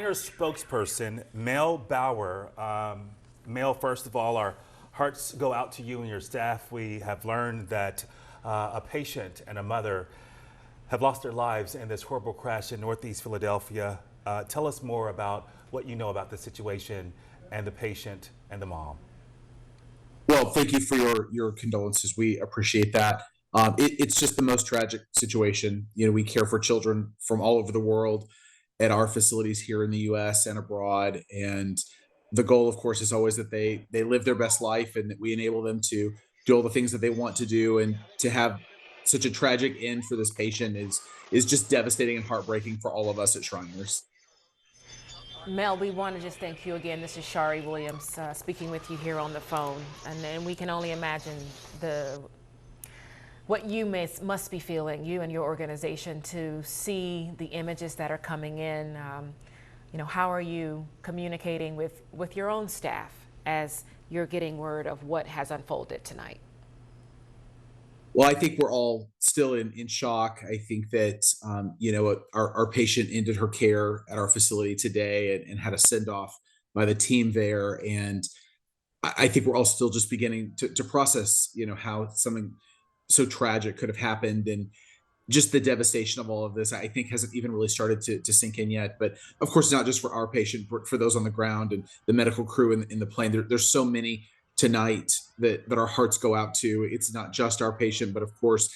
Shriners spokesperson, Mel Bauer. Mel, first of all, our hearts go out to you and your staff. We have learned that a patient and a mother have lost their lives in this horrible crash in Northeast Philadelphia. Tell us more about what you know about the situation and the patient and the mom. Well, thank you for your condolences. We appreciate that. It's just the most tragic situation. You know, we care for children from all over the world at our facilities here in the U.S. and abroad, and the goal, of course, is always that they live their best life and that we enable them to do all the things that they want to do. And to have such a tragic end for this patient is just devastating and heartbreaking for all of us at Shriners. Mel, we want to just thank you again. This is Shari Williams speaking with you here on the phone. And then we can only imagine what you must be feeling, you and your organization, to see the images that are coming in. How are you communicating with your own staff as you're getting word of what has unfolded tonight? Well, I think we're all still in shock. I think that, our patient ended her care at our facility today and had a send off by the team there. And I think we're all still just beginning to process, how something so tragic could have happened. And just the devastation of all of this, I think, hasn't even really started to sink in yet. But of course, not just for our patient, but for those on the ground and the medical crew in the plane. There's so many tonight that our hearts go out to. It's not just our patient, but of course,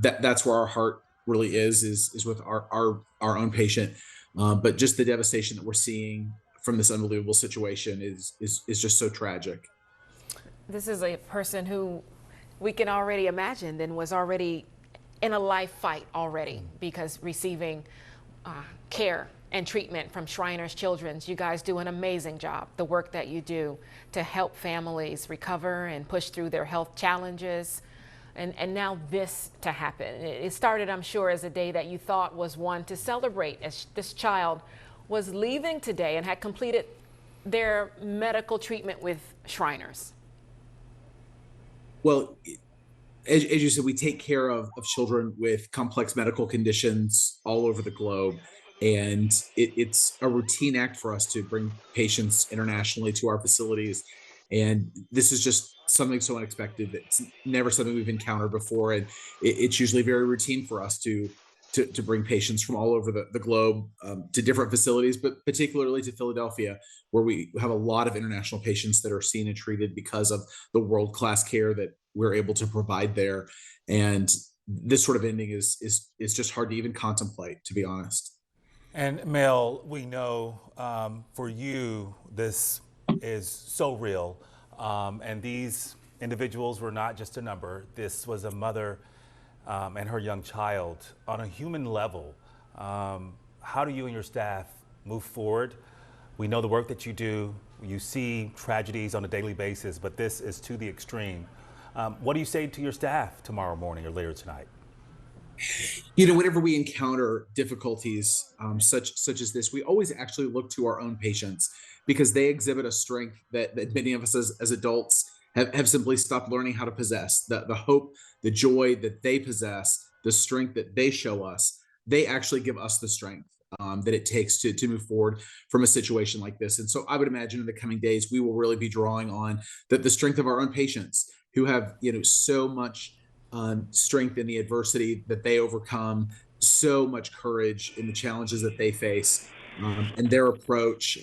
that's where our heart really is with our own patient. But just the devastation that we're seeing from this unbelievable situation is just so tragic. This is a person who we can already imagine then was already in a life fight already, because receiving care and treatment from Shriners Children's. You guys do an amazing job, the work that you do to help families recover and push through their health challenges. And now this to happen. It started, I'm sure, as a day that you thought was one to celebrate, as this child was leaving today and had completed their medical treatment with Shriners. Well, as you said, we take care of children with complex medical conditions all over the globe. And it's a routine act for us to bring patients internationally to our facilities. And this is just something so unexpected that's never something we've encountered before. And it's usually very routine for us to bring patients from all over the globe to different facilities, but particularly to Philadelphia, where we have a lot of international patients that are seen and treated because of the world-class care that we're able to provide there. And this sort of ending is just hard to even contemplate, to be honest. And Mel, we know for you, this is so real. And these individuals were not just a number. This was a mother and her young child on a human level. How do you and your staff move forward? We know the work that you do. You see tragedies on a daily basis, but this is to the extreme. What do you say to your staff tomorrow morning or later tonight? Whenever we encounter difficulties such as this, we always actually look to our own patients, because they exhibit a strength that many of us as adults have simply stopped learning how to possess. The hope, the joy that they possess, the strength that they show us, they actually give us the strength that it takes to move forward from a situation like this. And so I would imagine in the coming days, we will really be drawing on the strength of our own patients, who have so much strength in the adversity that they overcome, so much courage in the challenges that they face, and their approach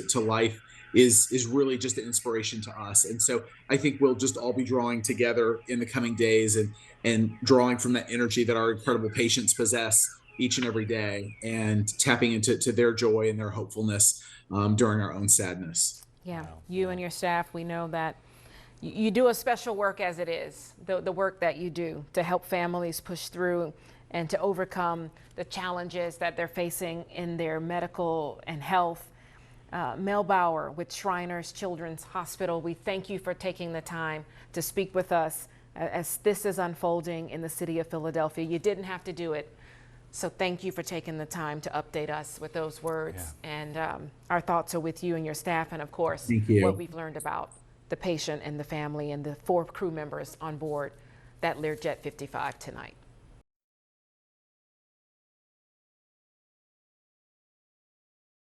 to life is really just an inspiration to us. And so I think we'll just all be drawing together in the coming days and drawing from that energy that our incredible patients possess each and every day, and tapping into their joy and their hopefulness during our own sadness. Yeah, you and your staff, we know that you do a special work as it is, the work that you do to help families push through and to overcome the challenges that they're facing in their medical and health. Mel Bauer with Shriners Children's Hospital, we thank you for taking the time to speak with us as this is unfolding in the city of Philadelphia. You didn't have to do it. So thank you for taking the time to update us with those words. Yeah. And our thoughts are with you and your staff, and of course, what we've learned about the patient and the family and the 4 crew members on board that Learjet 55 tonight.